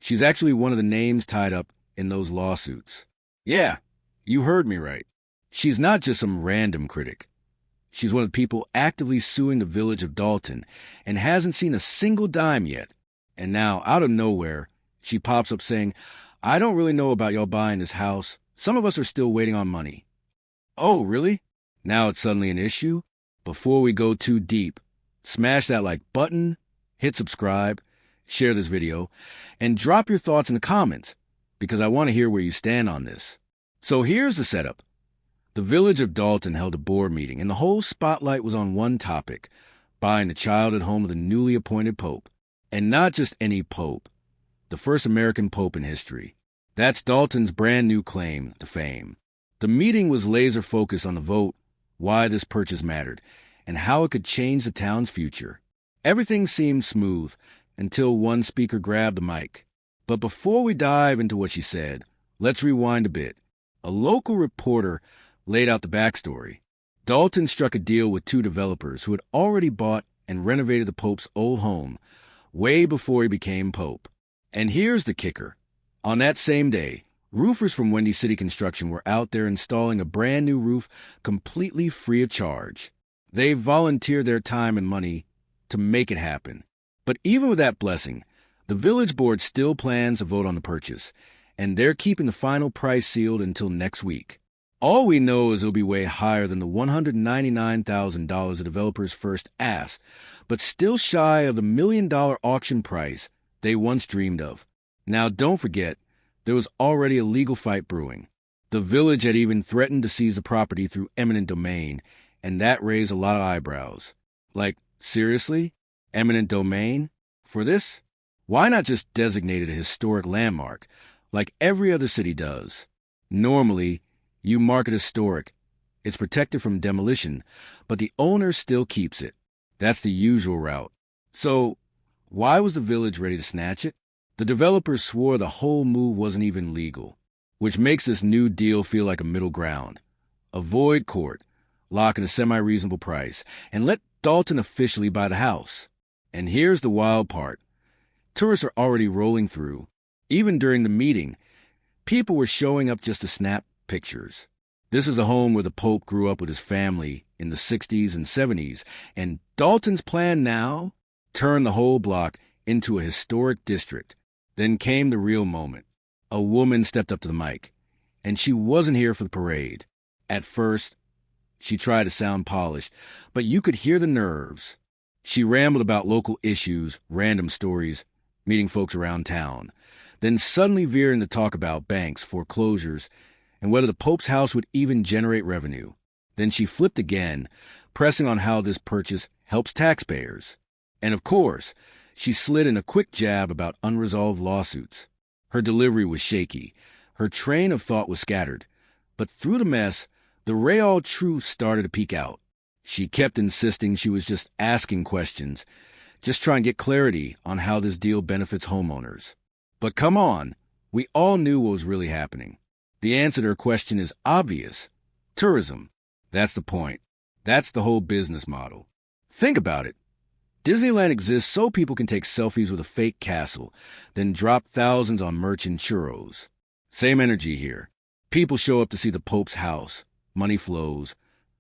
She's actually one of the names tied up in those lawsuits. Yeah, you heard me right. She's not just some random critic. She's one of the people actively suing the village of Dolton and hasn't seen a single dime yet. And now, out of nowhere, she pops up saying, I don't really know about y'all buying this house. Some of us are still waiting on money. Oh, really? Now it's suddenly an issue? Before we go too deep, smash that like button, hit subscribe, share this video, and drop your thoughts in the comments, because I want to hear where you stand on this. So here's the setup. The village of Dolton held a board meeting, and the whole spotlight was on one topic, buying the childhood home of the newly appointed pope. And not just any pope, the first American pope in history. That's Dolton's brand new claim to fame. The meeting was laser focused on the vote, why this purchase mattered, and how it could change the town's future. Everything seemed smooth until one speaker grabbed the mic. But before we dive into what she said, let's rewind a bit. A local reporter laid out the backstory. Dolton struck a deal with two developers who had already bought and renovated the pope's old home way before he became pope. And here's the kicker. On that same day, roofers from Windy City Construction were out there installing a brand new roof completely free of charge. They volunteered their time and money to make it happen. But even with that blessing, the village board still plans to vote on the purchase, and they're keeping the final price sealed until next week. All we know is it'll be way higher than the $199,000 the developers first asked, but still shy of the $1 million auction price they once dreamed of. Now, don't forget, there was already a legal fight brewing. The village had even threatened to seize the property through eminent domain, and that raised a lot of eyebrows. Like, seriously? Eminent domain? For this? Why not just designate it a historic landmark, like every other city does? Normally, you mark it historic. It's protected from demolition, but the owner still keeps it. That's the usual route. So, why was the village ready to snatch it? The developers swore the whole move wasn't even legal, which makes this new deal feel like a middle ground. Avoid court, lock in a semi-reasonable price, and let Dolton officially buy the house. And here's the wild part. Tourists are already rolling through. Even during the meeting, people were showing up just to snap pictures. This is a home where the Pope grew up with his family in the 60s and 70s, and Dolton's plan now? Turn the whole block into a historic district. Then came the real moment. A woman stepped up to the mic, and she wasn't here for the parade. At first, she tried to sound polished, but you could hear the nerves. She rambled about local issues, random stories, meeting folks around town, then suddenly veered into talk about banks, foreclosures, and whether the Pope's house would even generate revenue. Then she flipped again, pressing on how this purchase helps taxpayers. And of course, she slid in a quick jab about unresolved lawsuits. Her delivery was shaky. Her train of thought was scattered. But through the mess, the real truth started to peek out. She kept insisting she was just asking questions, just trying to get clarity on how this deal benefits homeowners. But come on, we all knew what was really happening. The answer to her question is obvious. Tourism. That's the point. That's the whole business model. Think about it. Disneyland exists so people can take selfies with a fake castle, then drop thousands on merch and churros. Same energy here. People show up to see the Pope's house. Money flows.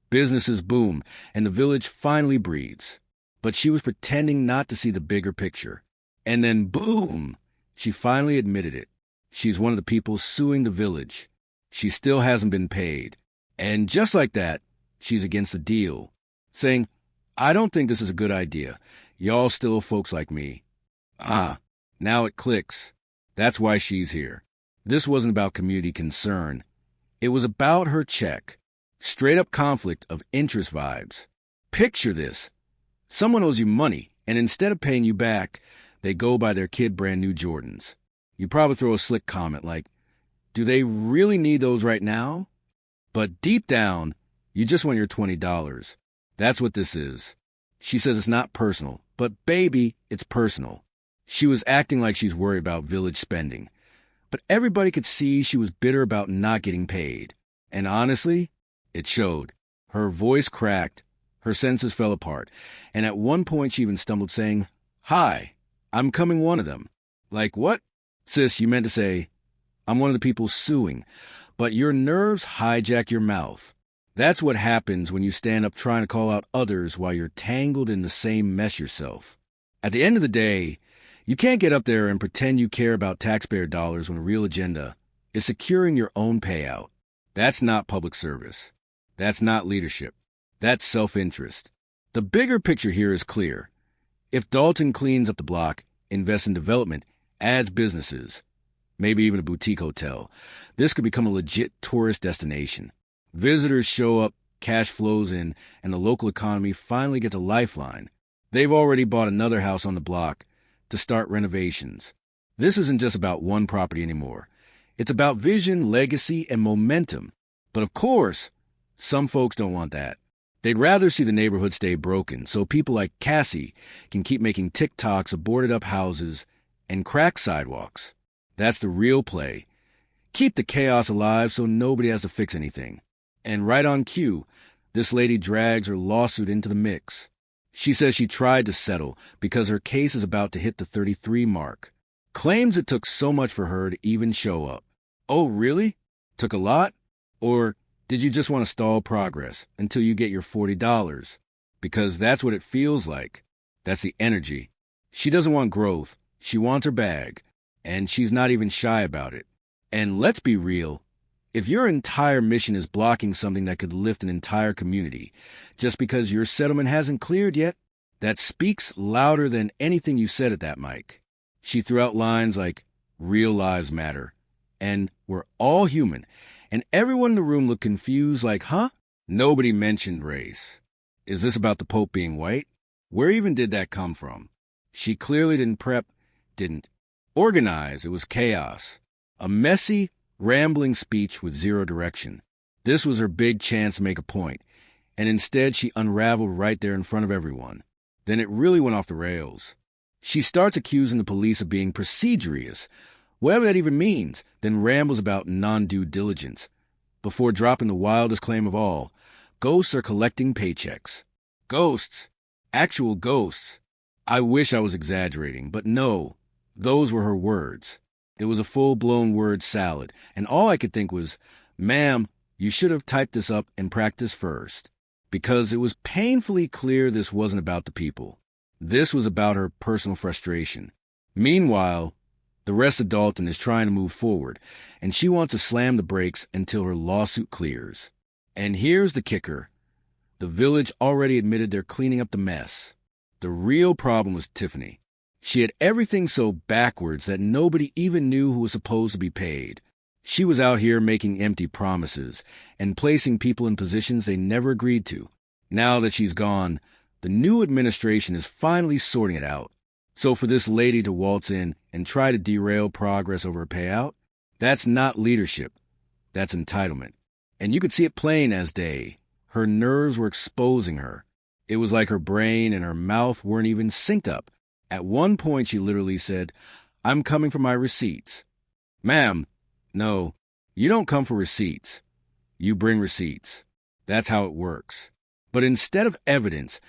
Businesses boom, and the village finally breathes. But she was pretending not to see the bigger picture. And then boom! She finally admitted it. She's one of the people suing the village. She still hasn't been paid. And just like that, she's against the deal, saying, I don't think this is a good idea. Y'all still folks like me. Ah, now it clicks. That's why she's here. This wasn't about community concern. It was about her check. Straight up conflict of interest vibes. Picture this. Someone owes you money, and instead of paying you back, they go buy their kid brand new Jordans. You probably throw a slick comment like, do they really need those right now? But deep down, you just want your $20. That's what this is. She says it's not personal, but baby, it's personal. She was acting like she's worried about village spending. But everybody could see she was bitter about not getting paid. And honestly, it showed. Her voice cracked, her senses fell apart, and at one point she even stumbled saying, Hi, I'm coming one of them. Like what? Sis, you meant to say, I'm one of the people suing, but your nerves hijack your mouth. That's what happens when you stand up trying to call out others while you're tangled in the same mess yourself. At the end of the day, you can't get up there and pretend you care about taxpayer dollars when the real agenda is securing your own payout. That's not public service. That's not leadership. That's self-interest. The bigger picture here is clear. If Dolton cleans up the block, invests in development, adds businesses, maybe even a boutique hotel, this could become a legit tourist destination. Visitors show up, cash flows in, and the local economy finally gets a lifeline. They've already bought another house on the block to start renovations. This isn't just about one property anymore. It's about vision, legacy, and momentum. But of course, some folks don't want that. They'd rather see the neighborhood stay broken so people like Cassie can keep making TikToks of boarded-up houses and cracked sidewalks. That's the real play. Keep the chaos alive so nobody has to fix anything. And right on cue, this lady drags her lawsuit into the mix. She says she tried to settle because her case is about to hit the 33 mark. Claims it took so much for her to even show up. Oh, really? Took a lot? Or did you just want to stall progress until you get your $40? Because that's what it feels like. That's the energy. She doesn't want growth. She wants her bag. And she's not even shy about it. And let's be real. If your entire mission is blocking something that could lift an entire community just because your settlement hasn't cleared yet, that speaks louder than anything you said at that mic. She threw out lines like, "Real lives matter," and "We're all human," and everyone in the room looked confused like, huh? Nobody mentioned race. Is this about the Pope being white? Where even did that come from? She clearly didn't organize. It was chaos. A messy, rambling speech with zero direction. This was her big chance to make a point, and instead she unraveled right there in front of everyone. Then it really went off the rails. She starts accusing the police of being procedurious, whatever that even means, then rambles about non-due diligence, before dropping the wildest claim of all. Ghosts are collecting paychecks. Ghosts. Actual ghosts. I wish I was exaggerating, but no, those were her words. It was a full-blown word salad, and all I could think was, "Ma'am, you should have typed this up and practiced first." Because it was painfully clear this wasn't about the people. This was about her personal frustration. Meanwhile, the rest of Dolton is trying to move forward, and she wants to slam the brakes until her lawsuit clears. And here's the kicker. The village already admitted they're cleaning up the mess. The real problem was Tiffany. She had everything so backwards that nobody even knew who was supposed to be paid. She was out here making empty promises and placing people in positions they never agreed to. Now that she's gone, the new administration is finally sorting it out. So for this lady to waltz in and try to derail progress over a payout, that's not leadership. That's entitlement. And you could see it plain as day. Her nerves were exposing her. It was like her brain and her mouth weren't even synced up. At one point, she literally said, "I'm coming for my receipts." Ma'am, no, you don't come for receipts. You bring receipts. That's how it works. But instead of evidence,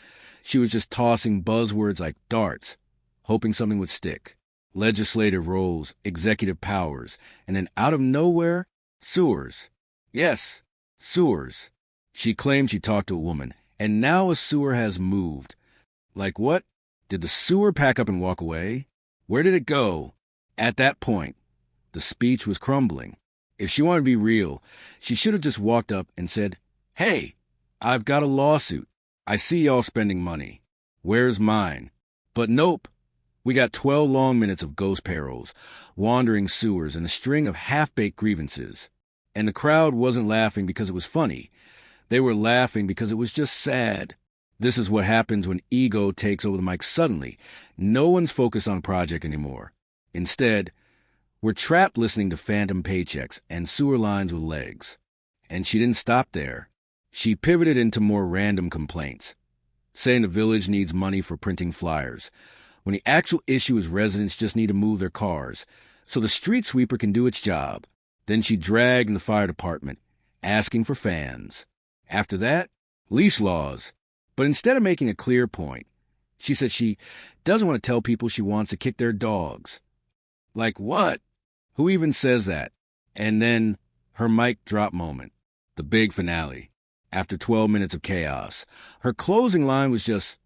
she was just tossing buzzwords like darts, hoping something would stick. Legislative roles, executive powers, and then out of nowhere, sewers. Yes, sewers. She claimed she talked to a woman, and now a sewer has moved. Like what? Did the sewer pack up and walk away? Where did it go? At that point, the speech was crumbling. If she wanted to be real, she should have just walked up and said, "Hey, I've got a lawsuit. I see y'all spending money. Where's mine?" But nope. We got 12 long minutes of ghost payrolls, wandering sewers, and a string of half-baked grievances. And the crowd wasn't laughing because it was funny. They were laughing because it was just sad. This is what happens when ego takes over the mic suddenly. No one's focused on a project anymore. Instead, we're trapped listening to phantom paychecks and sewer lines with legs. And she didn't stop there. She pivoted into more random complaints, saying the village needs money for printing flyers, when the actual issue is residents just need to move their cars, so the street sweeper can do its job. Then she dragged in the fire department, asking for fans. After that, leash laws. But instead of making a clear point, she said she doesn't want to tell people she wants to kick their dogs. Like what? Who even says that? And then her mic drop moment, the big finale. After 12 minutes of chaos, her closing line was just,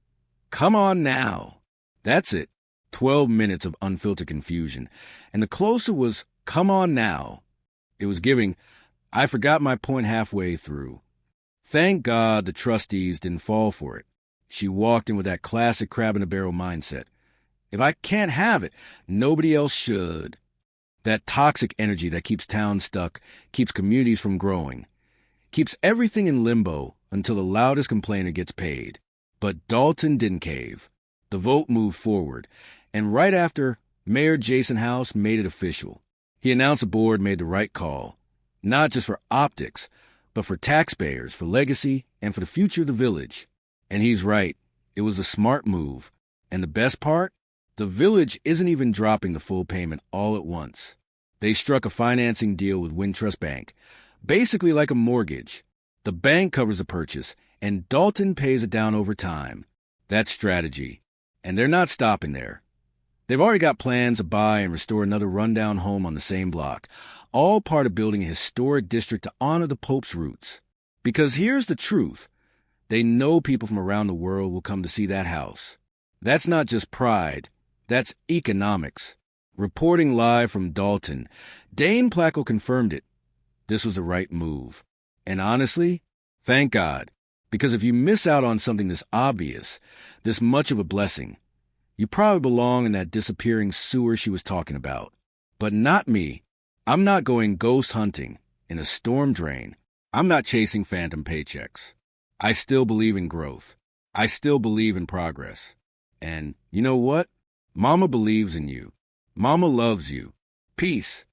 "Come on now." That's it. 12 minutes of unfiltered confusion. And the closer was, "Come on now." It was giving, "I forgot my point halfway through." Thank God the trustees didn't fall for it. She walked in with that classic crab-in-a-barrel mindset. If I can't have it, nobody else should. That toxic energy that keeps towns stuck, keeps communities from growing, keeps everything in limbo until the loudest complainer gets paid. But Dolton didn't cave. The vote moved forward, and right after, Mayor Jason House made it official. He announced the board made the right call, not just for optics, but for taxpayers, for legacy, and for the future of the village. And he's right. It was a smart move. And the best part? The village isn't even dropping the full payment all at once. They struck a financing deal with Wintrust Bank, basically like a mortgage. The bank covers the purchase, and Dolton pays it down over time. That's strategy. And they're not stopping there. They've already got plans to buy and restore another rundown home on the same block, all part of building a historic district to honor the Pope's roots. Because here's the truth. They know people from around the world will come to see that house. That's not just pride. That's economics. Reporting live from Dolton, Dane Placco confirmed it. This was the right move. And honestly, thank God. Because if you miss out on something this obvious, this much of a blessing, you probably belong in that disappearing sewer she was talking about. But not me. I'm not going ghost hunting in a storm drain. I'm not chasing phantom paychecks. I still believe in growth. I still believe in progress. And you know what? Mama believes in you. Mama loves you. Peace.